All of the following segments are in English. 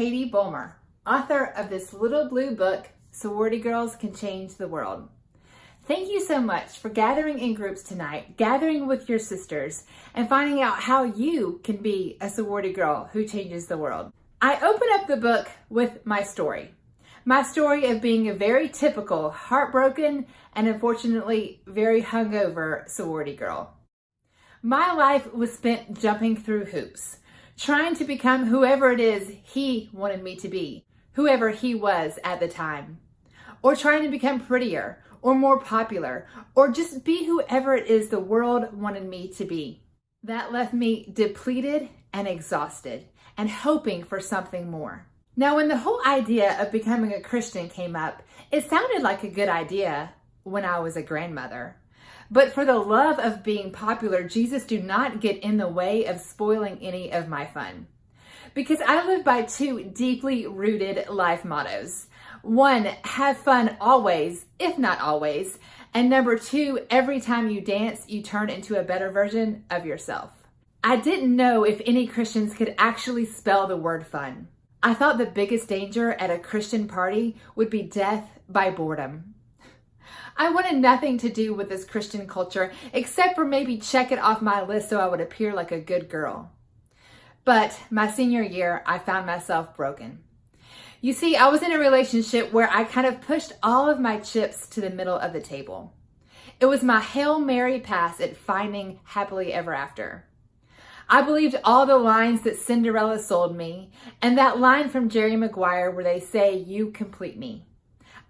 Katie Bulmer, author of this little blue book, Sorority Girls Can Change the World. Thank you so much for gathering in groups tonight, gathering with your sisters, and finding out how you can be a sorority girl who changes the world. I open up the book with my story of being a very typical, heartbroken, and unfortunately very hungover sorority girl. My life was spent jumping through hoops, trying to become whoever it is he wanted me to be, whoever he was at the time, or trying to become prettier, or more popular, or just be whoever it is the world wanted me to be. That left me depleted and exhausted, and hoping for something more. Now, when the whole idea of becoming a Christian came up, it sounded like a good idea when I was a grandmother. But for the love of being popular, Jesus, do not get in the way of spoiling any of my fun. Because I live by two deeply rooted life mottos. One, have fun always, if not always. And number two, every time you dance, you turn into a better version of yourself. I didn't know if any Christians could actually spell the word fun. I thought the biggest danger at a Christian party would be death by boredom. I wanted nothing to do with this Christian culture except for maybe check it off my list so I would appear like a good girl. But my senior year, I found myself broken. You see, I was in a relationship where I kind of pushed all of my chips to the middle of the table. It was my Hail Mary pass at finding happily ever after. I believed all the lines that Cinderella sold me, and that line from Jerry Maguire where they say, "You complete me."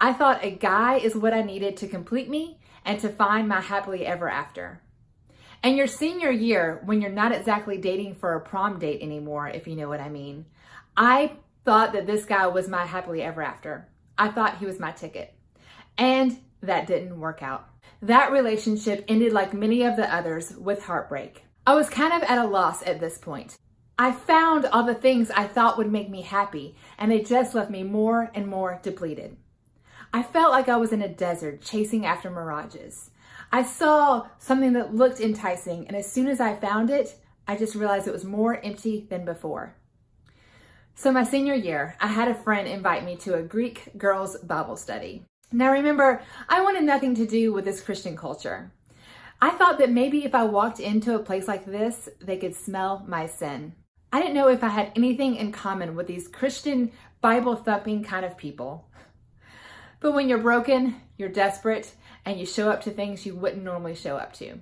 I thought a guy is what I needed to complete me and to find my happily ever after. And your senior year, when you're not exactly dating for a prom date anymore, if you know what I mean, I thought that this guy was my happily ever after. I thought he was my ticket. And that didn't work out. That relationship ended like many of the others with heartbreak. I was kind of at a loss at this point. I found all the things I thought would make me happy, and they just left me more and more depleted. I felt like I was in a desert chasing after mirages. I saw something that looked enticing, and as soon as I found it, I just realized it was more empty than before. So my senior year, I had a friend invite me to a Greek girls' Bible study. Now remember, I wanted nothing to do with this Christian culture. I thought that maybe if I walked into a place like this, they could smell my sin. I didn't know if I had anything in common with these Christian, Bible-thumping kind of people. But when you're broken, you're desperate, and you show up to things you wouldn't normally show up to.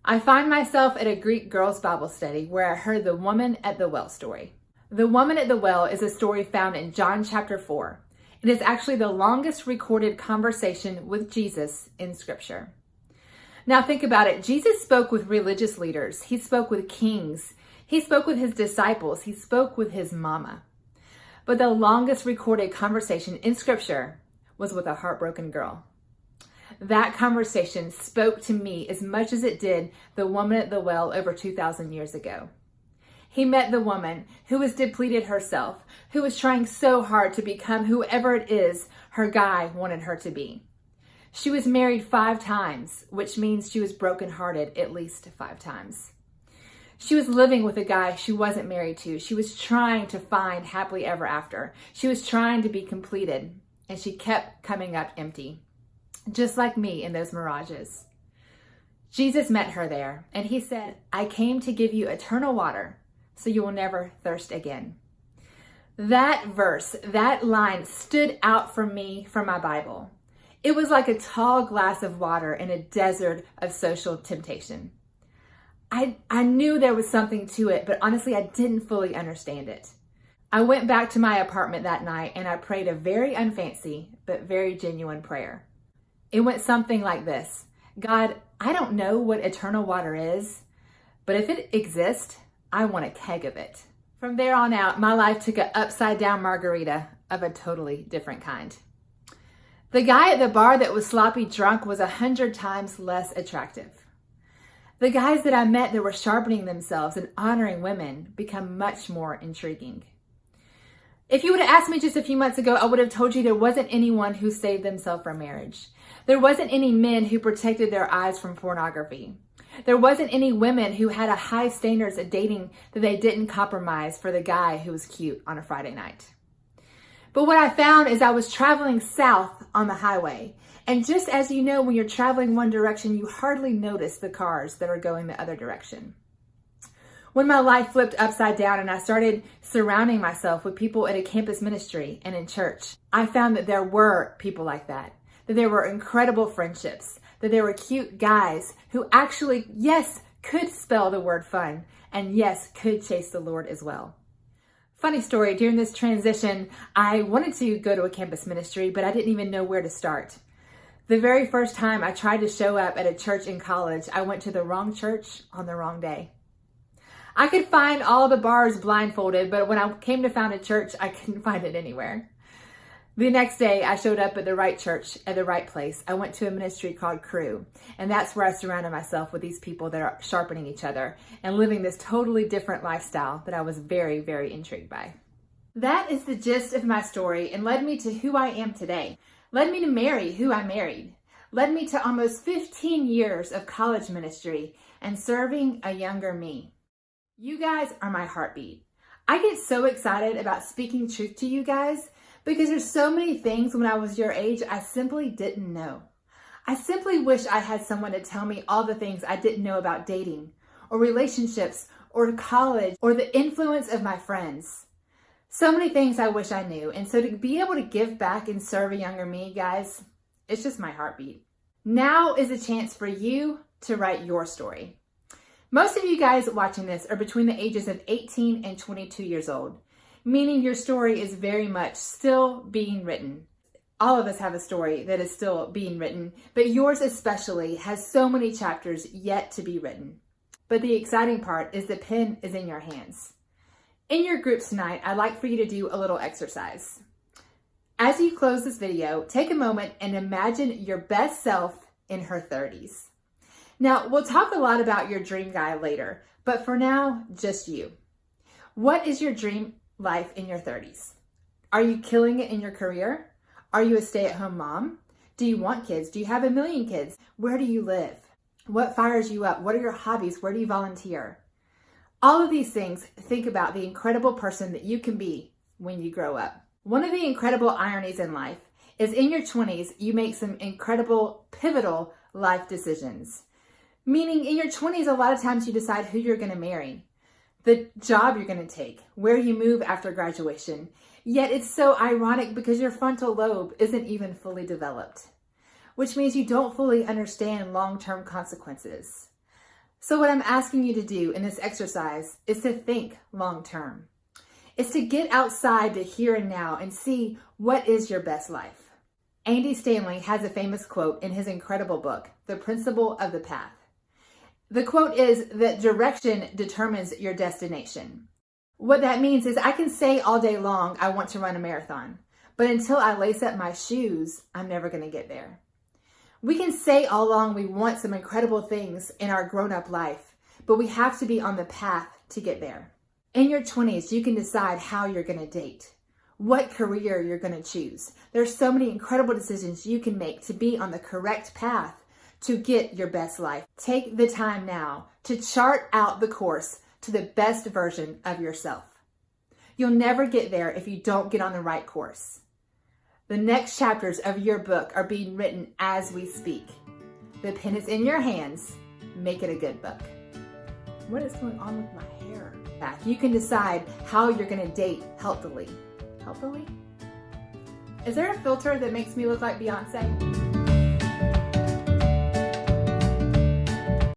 I find myself at a Greek girls' Bible study where I heard the woman at the well story. The woman at the well is a story found in John chapter 4. It is actually the longest recorded conversation with Jesus in Scripture. Now think about it. Jesus spoke with religious leaders. He spoke with kings. He spoke with his disciples. He spoke with his mama. But the longest recorded conversation in Scripture was with a heartbroken girl. That conversation spoke to me as much as it did the woman at the well over 2,000 years ago. He met the woman who was depleted herself, who was trying so hard to become whoever it is her guy wanted her to be. She was married 5 times, which means she was brokenhearted at least 5 times. She was living with a guy she wasn't married to. She was trying to find happily ever after. She was trying to be completed, and she kept coming up empty, just like me in those mirages. Jesus met her there, and he said, "I came to give you eternal water, so you will never thirst again." That verse, that line stood out for me from my Bible. It was like a tall glass of water in a desert of social temptation. I knew there was something to it, but honestly, I didn't fully understand it. I went back to my apartment that night and I prayed a very unfancy, but very genuine prayer. It went something like this: God, I don't know what eternal water is, but if it exists, I want a keg of it. From there on out, my life took an upside down margarita of a totally different kind. The guy at the bar that was sloppy drunk was 100 times less attractive. The guys that I met that were sharpening themselves and honoring women become much more intriguing. If you would have asked me just a few months ago, I would have told you there wasn't anyone who saved themselves from marriage. There wasn't any men who protected their eyes from pornography. There wasn't any women who had a high standards of dating that they didn't compromise for the guy who was cute on a Friday night. But what I found is I was traveling south on the highway. And just as you know, when you're traveling one direction, you hardly notice the cars that are going the other direction. When my life flipped upside down and I started surrounding myself with people at a campus ministry and in church, I found that there were people like that there were incredible friendships, that there were cute guys who actually, yes, could spell the word fun, and yes, could chase the Lord as well. Funny story, during this transition, I wanted to go to a campus ministry, but I didn't even know where to start. The very first time I tried to show up at a church in college, I went to the wrong church on the wrong day. I could find all the bars blindfolded, but when I came to find a church, I couldn't find it anywhere. The next day, I showed up at the right church at the right place. I went to a ministry called Crew, and that's where I surrounded myself with these people that are sharpening each other and living this totally different lifestyle that I was very, very intrigued by. That is the gist of my story and led me to who I am today. Led me to marry who I married. Led me to almost 15 years of college ministry and serving a younger me. You guys are my heartbeat. I get so excited about speaking truth to you guys because there's so many things when I was your age I simply didn't know. I simply wish I had someone to tell me all the things I didn't know about dating or relationships or college or the influence of my friends. So many things I wish I knew. And so to be able to give back and serve a younger me, guys, it's just my heartbeat. Now is a chance for you to write your story. Most of you guys watching this are between the ages of 18 and 22 years old, meaning your story is very much still being written. All of us have a story that is still being written, but yours especially has so many chapters yet to be written. But the exciting part is the pen is in your hands. In your groups tonight, I'd like for you to do a little exercise. As you close this video, take a moment and imagine your best self in her 30s. Now, we'll talk a lot about your dream guy later, but for now, just you. What is your dream life in your 30s? Are you killing it in your career? Are you a stay-at-home mom? Do you want kids? Do you have 1 million kids? Where do you live? What fires you up? What are your hobbies? Where do you volunteer? All of these things, think about the incredible person that you can be when you grow up. One of the incredible ironies in life is in your 20s, you make some incredible, pivotal life decisions. Meaning in your 20s, a lot of times you decide who you're going to marry, the job you're going to take, where you move after graduation. Yet it's so ironic because your frontal lobe isn't even fully developed, which means you don't fully understand long-term consequences. So what I'm asking you to do in this exercise is to think long-term. It's to get outside the here and now and see what is your best life. Andy Stanley has a famous quote in his incredible book, The Principle of the Path. The quote is that direction determines your destination. What that means is I can say all day long, I want to run a marathon, but until I lace up my shoes, I'm never going to get there. We can say all along we want some incredible things in our grown-up life, but we have to be on the path to get there. In your 20s, you can decide how you're going to date, what career you're going to choose. There's so many incredible decisions you can make to be on the correct path to get your best life. Take the time now to chart out the course to the best version of yourself. You'll never get there if you don't get on the right course. The next chapters of your book are being written as we speak. The pen is in your hands. Make it a good book. What is going on with my hair? You can decide how you're going to date healthily. Healthily? Is there a filter that makes me look like Beyonce?